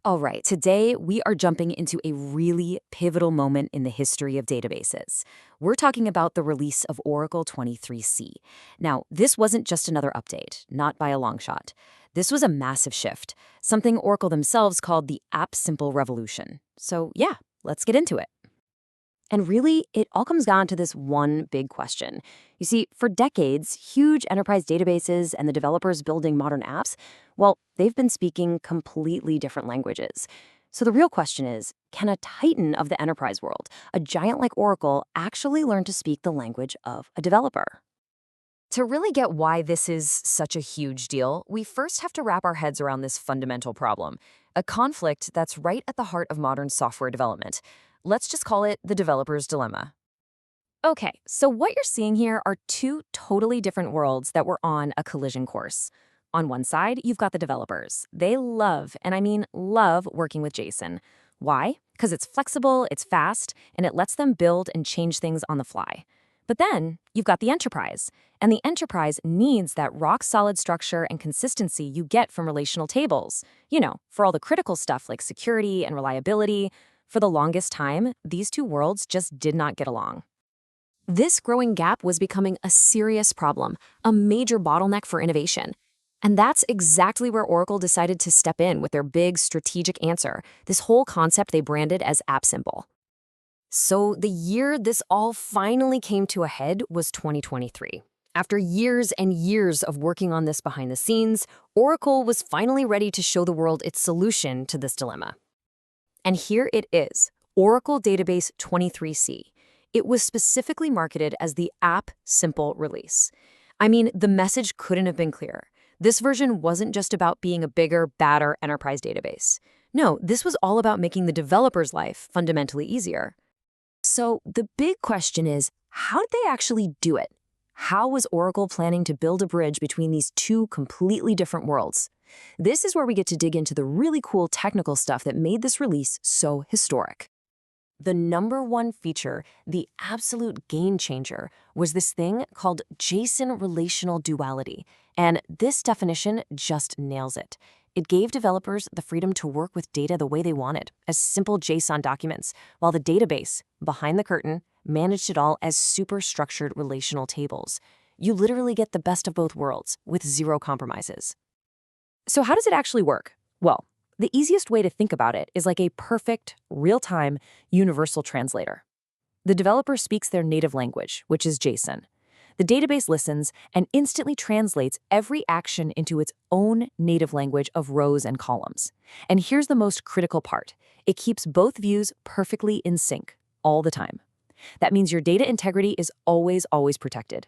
All right, today we are jumping into a really pivotal moment in the history of databases. We're talking about the release of Oracle 23C. Now, this wasn't just another update, not by a long shot. This was a massive shift, something Oracle themselves called the App Simple Revolution. So yeah, let's get into it. And really, it all comes down to this one big question. You see, for decades, huge enterprise databases and the developers building modern apps, well, they've been speaking completely different languages. So the real question is, can a titan of the enterprise world, a giant like Oracle, actually learn to speak the language of a developer? To really get why this is such a huge deal, we first have to wrap our heads around this fundamental problem, a conflict that's right at the heart of modern software development. Let's just call it the developer's dilemma. Okay, so what you're seeing here are two totally different worlds that were on a collision course. On one side, you've got the developers. They love, and I mean love, working with JSON. Why? Because it's flexible, it's fast, and it lets them build and change things on the fly. But then you've got the enterprise, and the enterprise needs that rock-solid structure and consistency you get from relational tables. You know, for all the critical stuff like security and reliability. For the longest time, these two worlds just did not get along. This growing gap was becoming a serious problem, a major bottleneck for innovation. And that's exactly where Oracle decided to step in with their big strategic answer, this whole concept they branded as App Simple. So the year this all finally came to a head was 2023. After years and years of working on this behind the scenes, Oracle was finally ready to show the world its solution to this dilemma. And here it is, Oracle Database 23C. It was specifically marketed as the App Simple release. I mean, the message couldn't have been clearer. This version wasn't just about being a bigger, badder enterprise database. No, this was all about making the developer's life fundamentally easier. So the big question is, how did they actually do it? How was Oracle planning to build a bridge between these two completely different worlds? This is where we get to dig into the really cool technical stuff that made this release so historic. The number one feature, the absolute game changer, was this thing called JSON Relational Duality. And this definition just nails it. It gave developers the freedom to work with data the way they wanted, as simple JSON documents, while the database, behind the curtain, managed it all as super structured relational tables. You literally get the best of both worlds, with zero compromises. So how does it actually work? Well, the easiest way to think about it is like a perfect, real-time, universal translator. The developer speaks their native language, which is JSON. The database listens and instantly translates every action into its own native language of rows and columns. And here's the most critical part. It keeps both views perfectly in sync, all the time. That means your data integrity is always protected.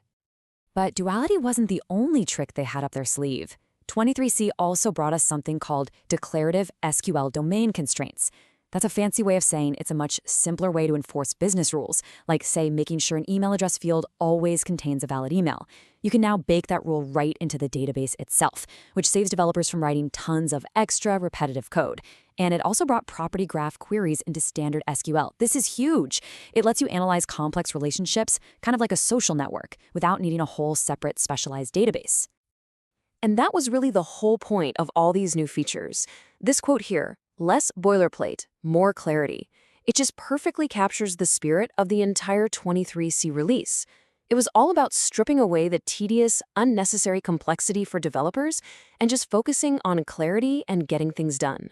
But duality wasn't the only trick they had up their sleeve. 23C also brought us something called declarative SQL domain constraints. That's a fancy way of saying it's a much simpler way to enforce business rules, like, say, making sure an email address field always contains a valid email. You can now bake that rule right into the database itself, which saves developers from writing tons of extra repetitive code. And it also brought property graph queries into standard SQL. This is huge. It lets you analyze complex relationships, kind of like a social network, without needing a whole separate specialized database. And that was really the whole point of all these new features. This quote here, less boilerplate, more clarity. It just perfectly captures the spirit of the entire 23C release. It was all about stripping away the tedious, unnecessary complexity for developers and just focusing on clarity and getting things done.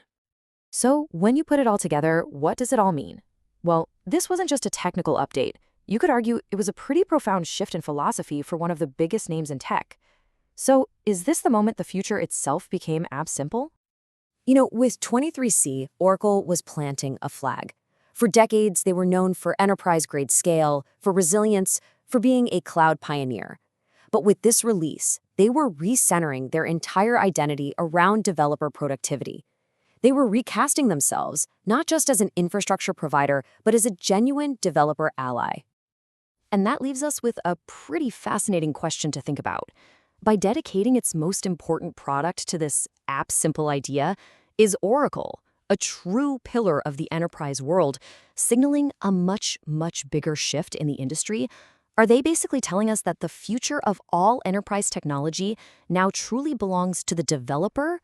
So when you put it all together, what does it all mean? Well, this wasn't just a technical update. You could argue it was a pretty profound shift in philosophy for one of the biggest names in tech. So is this the moment the future itself became App Simple? You know, with 23C, Oracle was planting a flag. For decades, they were known for enterprise-grade scale, for resilience, for being a cloud pioneer. But with this release, they were recentering their entire identity around developer productivity. They were recasting themselves, not just as an infrastructure provider, but as a genuine developer ally. And that leaves us with a pretty fascinating question to think about. By dedicating its most important product to this App Simple idea, is Oracle, a true pillar of the enterprise world, signaling a much bigger shift in the industry? Are they basically telling us that the future of all enterprise technology now truly belongs to the developer